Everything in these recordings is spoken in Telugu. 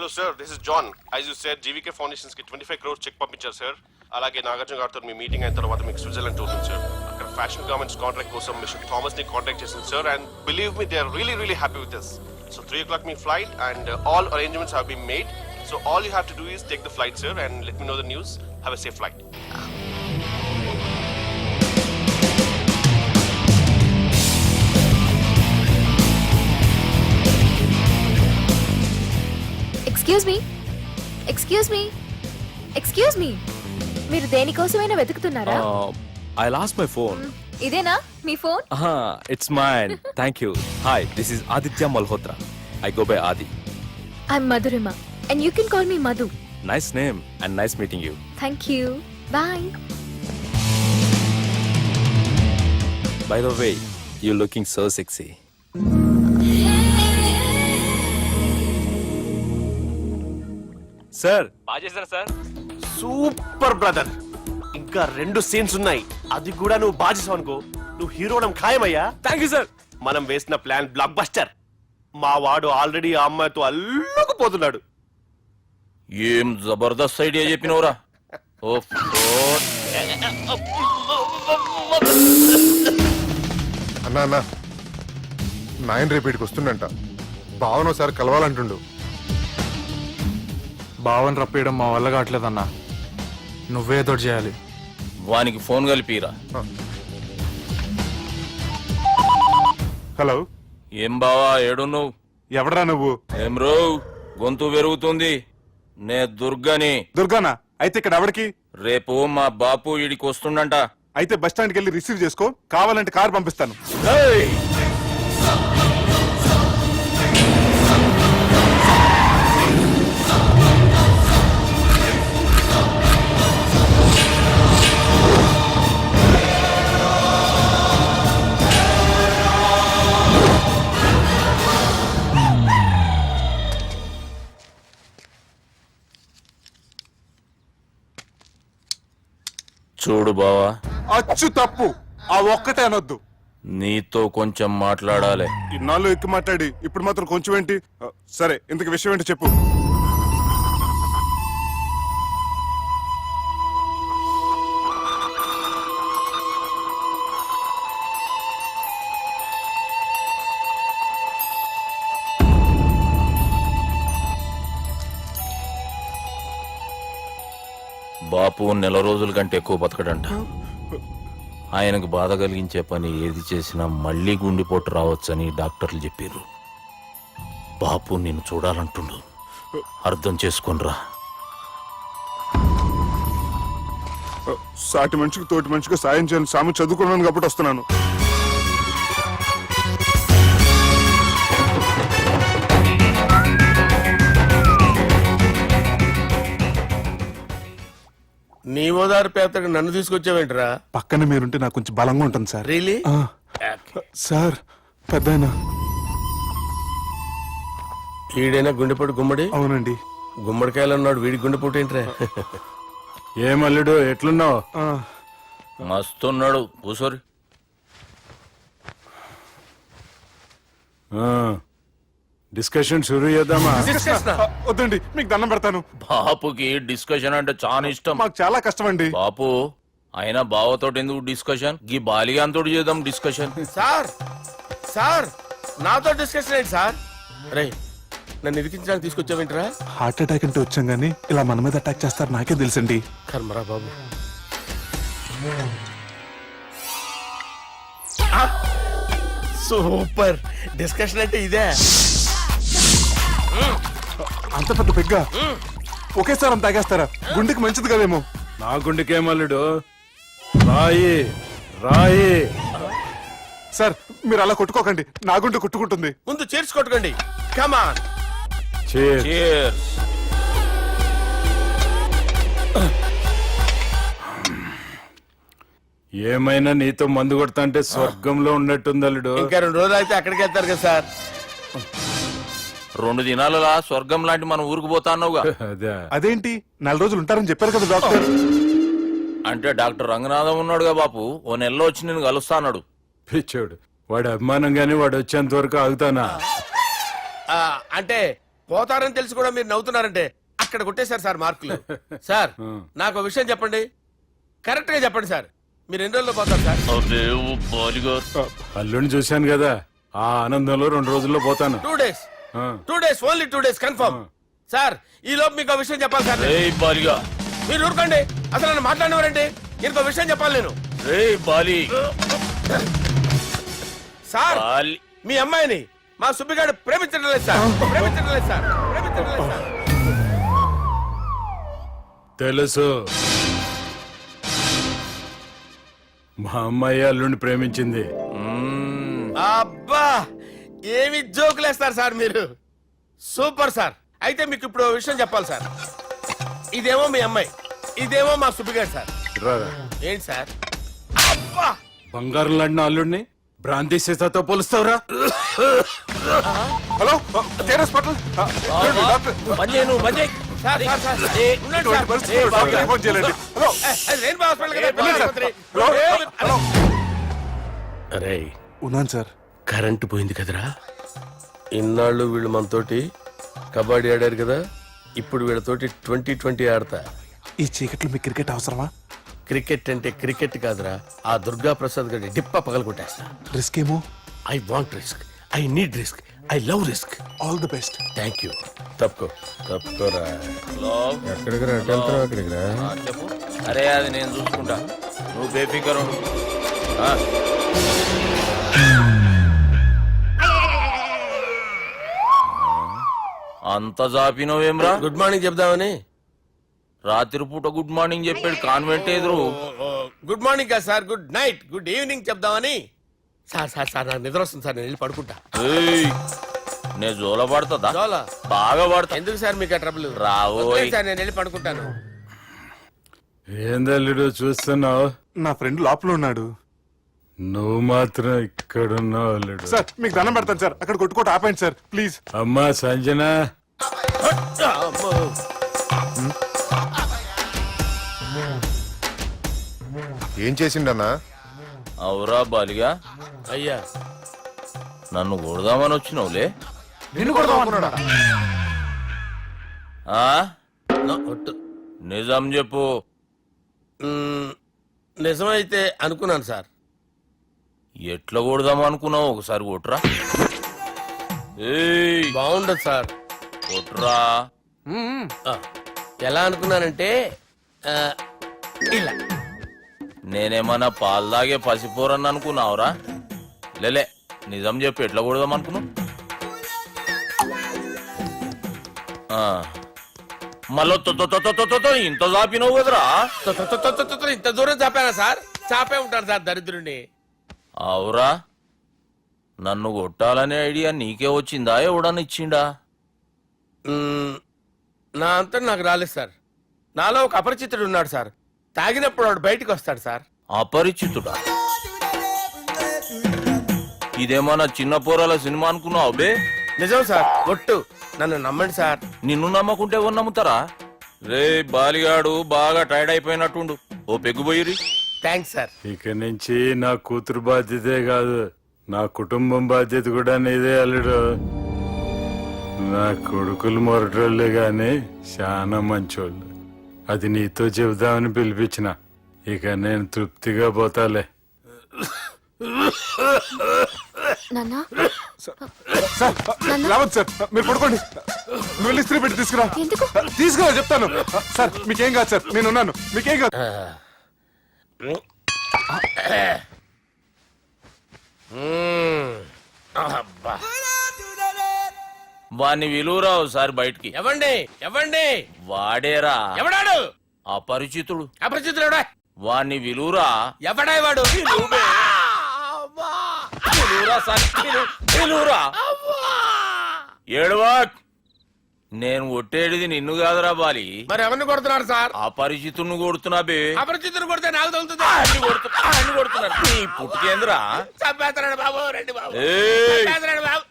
Hello sir, this is John. As you said, GVK Foundations ki 25 crores check పంపించారు sir. అలాగే నాగార్జున గారితో మీ మీటింగ్ అయిన తర్వాత మీకు స్విట్జర్లాండ్ టూర్ ఉంది సార్. అక్కడ ఫ్యాషన్ గార్మెంట్స్ కాంట్రాక్ట్ కోసం మిస్టర్ థామస్ ని కాంటాక్ట్ చేసింది sir and believe me they are really happy with this. So 3 o'clock my flight and all arrangements have been made. So all you have to do is take the flight sir and let me know the news. Have a safe flight. Excuse me మీరు దేనికోసమైనా వెతుకుతున్నారా? I lost my phone. ఇదేనా మీ phone? It's mine. Thank you. Hi, this is Aditya Malhotra. I go by Adi. I'm Madhurima and you can call me Madhu. Nice name and nice meeting you. Thank you. Bye. By the way, you're looking so sexy. Sir, బాజేశారు సార్. Super brother. ఇంకా 2 సీన్స్ ఉన్నాయి. అది కూడా నువ్వు బాజేసావు అనుకో, నువ్వు హీరోడం ఖాయమయ్యా. Thank you sir. మనం వేసిన ప్లాన్ బ్లాక్ బస్టర్. మా వాడు ఆల్రెడీ ఆ అమ్మాయితో అల్లుకుపోతున్నాడు. ఏం జబర్దస్త్ ఐడియా చెప్పినవురా. అన్నా నాయన రేపటికి వస్తుండంట. భావన ఒకసారి కలవాలంటుండు. భావన రప్పేయడం మా వల్ల కావట్లేదన్నా, నువ్వే తోడు చేయాలి. వానికి ఫోన్ కలిపిరా. హలో, ఏం బావా ఏడున్నావు? ఎవడరా నువ్వు? ఏం రో గొంతు పెరుగుతుంది. నే దుర్గని. దుర్గానా? అయితే ఇక్కడ ఎవడికి? రేపు మా బాపు ఈడికి వస్తుండంట. అయితే బస్ స్టాండ్కి వెళ్ళి రిసీవ్ చేసుకో, కావాలంటే కారు పంపిస్తాను. ఏయ్! చూడు బావా, అచ్చు తప్పు. ఆ ఒక్కటే అనొద్దు. నీతో కొంచెం మాట్లాడాలి. ఇన్నాళ్ళు ఎక్కి మాట్లాడి ఇప్పుడు మాత్రం కొంచెం ఏంటి? సరే, ఇంతకు విషయం ఏంటి చెప్పు. బాపు 4 రోజుల కంటే ఎక్కువ బతకడంట. ఆయనకు బాధ కలిగించే పని ఏది చేసినా మళ్ళీ గుండెపోటు రావచ్చని డాక్టర్లు చెప్పారు. బాపు నిన్ను చూడాలంటుండు, అర్థం చేసుకునిరా. సాటి మనిషికి తోటి మనిషికి సాయం చేయని సామె చదువుకున్నాను కాబట్టి వస్తున్నాను. నీ ఓదారు పేదకు నన్ను తీసుకొచ్చావేంట్రా? పక్కన మీరుంటే నాకు కొంచెం బలంగా ఉంటుంది సార్. రియలీ? సార్, పెద్దయినా. ఈడైనా గుండెపోటు గుమ్మడి? అవునండి. గుమ్మడికాయలు ఉన్నాడు, వీడి గుండెపోటు ఏంట్రా? ఏమల్లుడు ఎట్లున్నావు? మస్తున్నాడు, కూసోరి. డిస్కషన్ షురూ చేద్దామా? వద్దండి, మీకు దండం పెడతాను. బాపుకి డిస్కషన్ అంటే చాలా ఇష్టం. మాకు చాలా కష్టం అండి. బాపు అయినా బావతోటి ఎందుకు డిస్కషన్? గీ బాలిగాంతోటి చేద్దాం డిస్కషన్. సార్ నాతో డిస్కషన్ ఏంటి సార్? రే, నన్ను ఇరికించడానికి తీసుకొచ్చావేంట్రా? హార్ట్ అటాక్ అంటే వచ్చాం గానీ ఇలా మన మీద అటాక్ చేస్తారు నాకే తెలుసండి. కర్మరా బాబు. సూపర్ డిస్కషన్ అంటే ఇదే. అంత పెద్ద పెగ్గ ఒకేసారి అంత తాగేస్తారా? గుండెకి మంచిది కదేమో. నా గుండెకేమల్లుడు, రాయి రాయి. సార్, మీరు అలా కొట్టుకోకండి, నా గుండె కొట్టుకుంటుంది. ముందు చేర్చి కొట్టుకోండి. కమాన్. Cheers. ఏమైనా నీతో మందు కొడతా అంటే స్వర్గంలో ఉన్నట్టుంది అల్లుడు. ఇంకా 2 రోజులు అయితే అక్కడికి వెళ్తారు కదా సార్. 2 దినాలలా స్వర్గం లాంటి మన ఊరికి పోతాన్నావుగా. అదే. అదేంటి, 4 రోజులు ఉంటారని చెప్పారు కదా డాక్టర్. అంటే డాక్టర్ రంగనాథం ఉన్నాడుగా బాపు, ఓ నెలలో వచ్చి నేను కలుస్తా అన్నాడు. పిచ్చోడు, వాడి అభిమానం గాని వాడు వచ్చేంత వరకు ఆగుతానా? అంటే పోతారని తెలిసి కూడా మీరు నవ్వుతున్నారంటే అక్కడ కొట్టేశారు సార్ మార్కులు. సార్ నాకు ఒక విషయం చెప్పండి, కరెక్ట్ గా చెప్పండి సార్. మీరు ఎన్ని రోజుల్లో పోతారు సార్? అల్లుడిని చూశాను కదా, ఆ ఆనందంలో 2 రోజుల్లో పోతాను. 2 days. 2 days, only 2 days confirm. Sir ఈ లోపు మీకు ఒక విషయం చెప్పాలి సార్. మీరు ఊరుకోండి, అసలు నన్ను మాట్లాడినవారండి. ఇంకో విషయం చెప్పాలి నేను. సార్ మీ అమ్మాయిని మా సుబ్బిగాడు ప్రేమించడం లేదు సార్. ప్రేమించడం లేదు సార్. ప్రేమించడం లేదు సార్. తెలుసు, మా అమ్మాయి అల్లుడిని ప్రేమించింది. అబ్బా ఏమి జోకులేస్తారు సార్ మీరు. Super sir. అయితే మీకు ఇప్పుడు ఓ విషయం చెప్పాలి సార్. ఇదేమో మీ అమ్మాయి, ఇదేమో మా సుబ్బిగాడు సార్. రారా. ఏంటి సార్? అబ్బా బంగారం లాంటిన అల్లుడిని భ్రాంతి సీతాతో పోలుస్తావురా? Hello care hospital sir, sir, sir. ఉండండి సార్. ఫోన్ చేయాలండి. హలో అది రెయిన్బో హాస్పిటల్ కదా, వెళ్ళండి సార్. ఆసుపత్రి. హలో అరే ఉన్నాను సార్. కరెంటు పోయింది కదరా. ఇన్నాళ్ళు వీళ్ళు మనతోటి కబడ్డీ ఆడారు కదా, ఇప్పుడు వీళ్ళతోటి 2020 ఆడతా. ఈ చీకట్లో మీకు క్రికెట్ అవసరమా? క్రికెట్ అంటే క్రికెట్ కాదురా, ఆ దుర్గా ప్రసాద్ గారి డిప్ప పగల కొట్టేస్తా. రిస్క్ ఏమో. I want risk, I need risk, I love risk. All the best. Thank you. తప్పుకోరా. ఎక్కడికి రా? అక్కడికి రా. చెప్పు. అరే అది నేను చూసుకుంటా, నువ్వు బేఫికర్ ఉండు. అంత జాపినవేమ్రా? గుడ్ మార్నింగ్ చెప్దామని. రాత్రి పూట గుడ్ మార్నింగ్ చెప్పాడు కాన్వెంట్ ఎదురు. గుడ్ మార్నింగ్ కాదు sir, good night, good evening చెప్దామని. సార్ సార్ సార్ నాకు నిద్ర వస్తుంది సార్, నేను వెళ్ళి పడుకుంటా. ఏయ్, నేను జోల పడుతుందా? జోలా? బాగా పడతా. ఎందుకు సార్ మీకు ఆ ట్రబుల్? రావోయ్. సార్ నేను వెళ్ళి పడుకుంటాను. ఏందల్లుడు చూస్తున్నావు? నా ఫ్రెండ్ లోపల ఉన్నాడు. నువ్వు మాత్రం ఇక్కడున్నావు అల్లుడు. సార్ మీకు దండం పెడతాను సార్, అక్కడ కొట్టుకోట ఆపండి సార్ ప్లీజ్. అమ్మా సంజన, అమ్మో. ఏం చేసిండన్నా? అవురా బాలిగా, అయ్యా నన్ను కొడదామని వచ్చినావులే. నిన్ను కొడదామన్నాడా? ఆ? ఒట్టు. నిజం చెప్పు. నిజమైతే అనుకున్నాను సార్. ఎట్లా కొడదాం అనుకున్నావు? ఒకసారి కొట్రా. ఏయ్, బాగుండదు సార్. కొట్రా. ఆ, ఎలా అనుకున్నానంటే ఆ, ఇలా. నేనేమన్నా పాలు తాగే పసిపోరని అనుకున్నావురా? లేలే, నిజం చెప్పు, ఎట్లా కొడదాం అనుకున్నావు? మళ్ళీ ఇంత చాపినావు కదరా? ఇంత దూరం చాపానా సార్? చాపే ఉంటాను సార్ దరిద్రుడిని. అవురా, నన్ను కొట్టాలనే ఐడియా నీకే వచ్చిందా? ఎవడన్నా ఇచ్చిండా? నా అంతా నాకు రాలేదు సార్. నాలో ఒక అపరిచితుడు ఉన్నాడు సార్. తాగినప్పుడు వాడు బయటికి వస్తాడు సార్. అపరిచితుడా? ఇదేమన్నా చిన్న పోరాల సినిమా అనుకున్నావు బే? నిజం సార్, ఒట్టు. నన్ను నమ్మండి సార్. నిన్ను నమ్మకుంటే ఎవరు నమ్ముతారా? రే బాలిగాడు బాగా టైర్డ్ అయిపోయినట్టుండు, ఓ పెగ్గుబోయిరి. Thanks sir. ఇక నుంచి నా కూతురు బాధ్యతే కాదు, నా కుటుంబం బాధ్యత కూడా నీదే అల్లుడు. నా కొడుకులు మొరటోళ్ళే గాని చాలా మంచోళ్ళు. అది నీతో చెబుదామని పిలిపించిన. ఇక నేను తృప్తిగా పోతాలే. నాన్నా సార్ లేవద్దు సార్, మీరు పడుకోండి. నువ్వు వెళ్ళి ఇస్త్రీ పెట్టి తీసుకురా. ఎందుకు? తీసుకురా చెప్తాను. సార్ మీకేం కాదు సార్, నేను ఉన్నాను, మీకేం కాదు. అబ్బా. వాణ్ణి విలువరా ఒకసారి బయటికి. ఎవండి ఎవండి? వాడేరా ఎవడాడు? అపరిచితుడు. అపరిచితుడు ఎవడా? వాణ్ణి విలువరా. ఎవడా వాడు? విలువరా సార్, విలువరా. ఏడవా, నేను ఒట్టేడిది నిన్ను కాదురా బాలి. మరి ఎవరిని కొడుతున్నారు సార్? అపరిచితుడిని కొడుతున్నా బే. అపరిచితుడు కొడితే నాకు తగులుతుంది. అన్ని కొడుతున్నారు. నీ పుట్టుకేంద్రా? చంపేస్తున్నాడు బాబు, రండి బాబు. ఏయ్, చంపేస్తున్నాడు బాబు.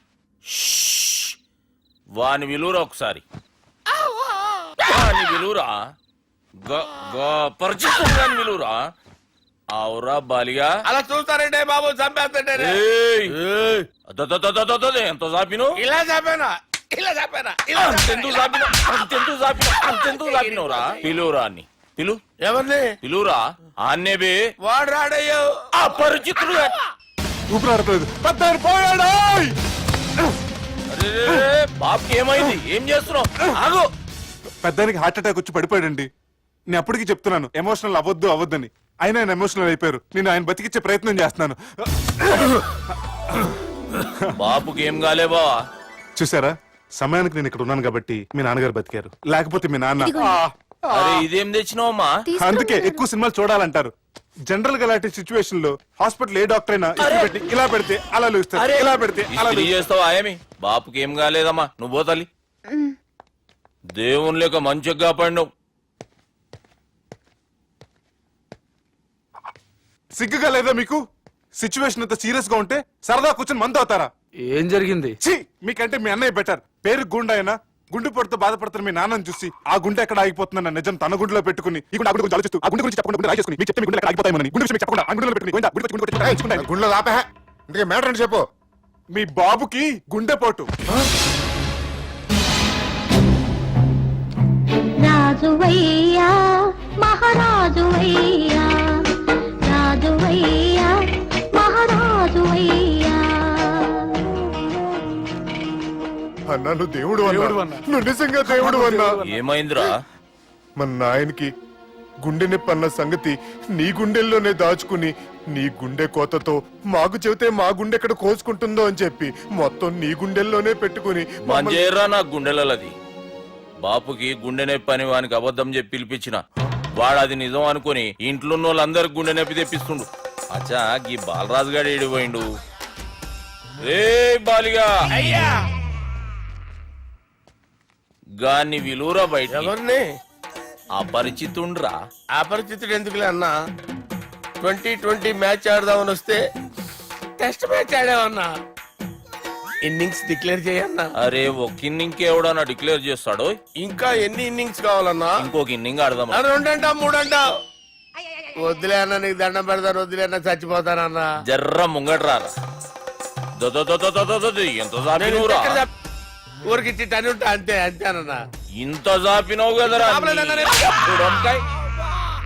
వాని విలువరా ఒకసారి. వాని విలువరా. పరిచితుడు గాని విలువరా. అవురా బాలిగా. అలా చూస్తారంటే బాబు, చంపేస్తాడే. ఏయ్, ఎంత చాపిను? ఇలా చంపానా? ఇలా చంపారా ఇలా అంతెందుకు చాపినవురా పిలువురా అని పిలు ఎవరిని పిలువురా ఆన్నే బే వాడు రాడయ్యో అపరిచితుడు ఊపిరాడట్లేదు పెద్ద ఆయన పోయాడు బాబుకి ఏమైంది ఏం చేస్తున్నావు ఆగు పెద్దానికి హార్ట్ అటాక్ వచ్చి పడిపోయాడండి నేను అప్పటికి చెప్తున్నాను ఎమోషనల్ అవ్వద్దని అయినా ఆయన ఎమోషనల్ అయిపోయారు నేను ఆయన బతికిచ్చే ప్రయత్నం చేస్తున్నాను బాబుకి ఏం కాలే బావా చూసారా సమయానికి నేను ఇక్కడ ఉన్నాను కాబట్టి మీ నాన్నగారు బతికారు లేకపోతే మీ నాన్న అరే ఇదేం తెచ్చినావమ్మా అందుకే ఎక్కువ సినిమాలు చూడాలంటారు జనరల్ గా అలాంటి సిచ్యువేషన్ లో హాస్పిటల్ ఏ డాక్టర్ అయినా ఇస్త్రీ పెట్టి ఇలా పెడితే అలా లూస్తారు ఇలా పెడితే అలా ఇస్త్రీ చేస్తావా ఏమి బాపుకి ఏం కాలేదమ్మా నువ్వు పోతల్లి దేవుని లేక మంచిగా కాపాడినావు సిగ్గుగా లేదా మీకు సిచ్యువేషన్ అంత సీరియస్ గా ఉంటే సరదా కూర్చొని మందు అవుతారా ఏం జరిగింది? ఛీ మీకంటే మీ అన్నయ్య బెటర్ పేరు గుండె అయినా గుండె పొడితో బాధపడుతున్న మీ నాన్నని చూసి ఆ గుండె ఎక్కడ ఆగిపోతుందన్న నిజం తన గుండెలో పెట్టుకుని ఈ గుండె ఆ గుండె గురించి ఆలోచిస్తూ ఆ గుండె గురించి చెప్పకుండా గుండె రాజేసుకుని మీకు చెప్తే మీ గుండె ఎక్కడ ఆగిపోతాయని గుండె విషయం మీకు చెప్పకుండా ఆ గుండెలో పెట్టుకుని గోవిందా, గుండె గురించి గుండె గురించి రాయించుకుంటాను. గుండెలో ఆపే ఇందుకే మ్యాటర్ అని చెప్పు. మీ బాబుకి గుండెపోటు రాజువయ్యా మహారాజువయ్యా రాజువయ్యా మహారాజువయ్యా అన్నా నువ్వు దేవుడు అన్నా నువ్వు నిజంగా దేవుడు అన్నా. ఏమైందిరా మన నాయనకి గుండె నొప్పి అన్న సంగతి నీ గుండెల్లోనే దాచుకుని నీ గుండె కోతతో మాకు చెబితే మా గుండె ఎక్కడ కోసుకుంటుందో అని చెప్పి మొత్తం నీ గుండెల్లోనే పెట్టుకుని మంజేరా నా గుండెలది బాపుకి గుండె నొప్పి అని వానికి అబద్ధం చెప్పి పిలిపించిన వాడు అది నిజం అనుకుని ఇంట్లో ఉన్న వాళ్ళందరికి గుండె నొప్పి తెప్పిస్తుండు అచ్చా గీ బాలరాజు గారు ఏడిపోయిండు రే బాలిగా అయ్యా గాన్ని విలువరా బయట ఎవరిని అపరిచితుండ్రా అపరిచితుడు ఎందుకులే అన్నా 2020 మ్యాచ్ ఆడదామని వస్తే టెస్ట్ మ్యాచ్ ఆడామన్నా ఇన్నింగ్స్ డిక్లేర్ చేయన్నా. అరే ఒక ఇన్నింగ్ ఎవడన్నా డిక్లేర్ చేస్తాడో ఇంకా ఎన్ని ఇన్నింగ్స్ కావాలన్నా? ఇంకొక ఇన్నింగ్ ఆడదాం రెండంటా మూడంటా వద్దులే అన్న నీకు దండం పెడతాను వద్దులే అన్న చచ్చిపోతానన్నా. జర్ర ముంగట్రా ఎంత జాపినవురా ఊరికి టని ఉంటా అంతే అంతేనన్నా. ఇంత జాపినవు కదరా ఆపలేదన్నా నేను. చూడు వంకాయ్.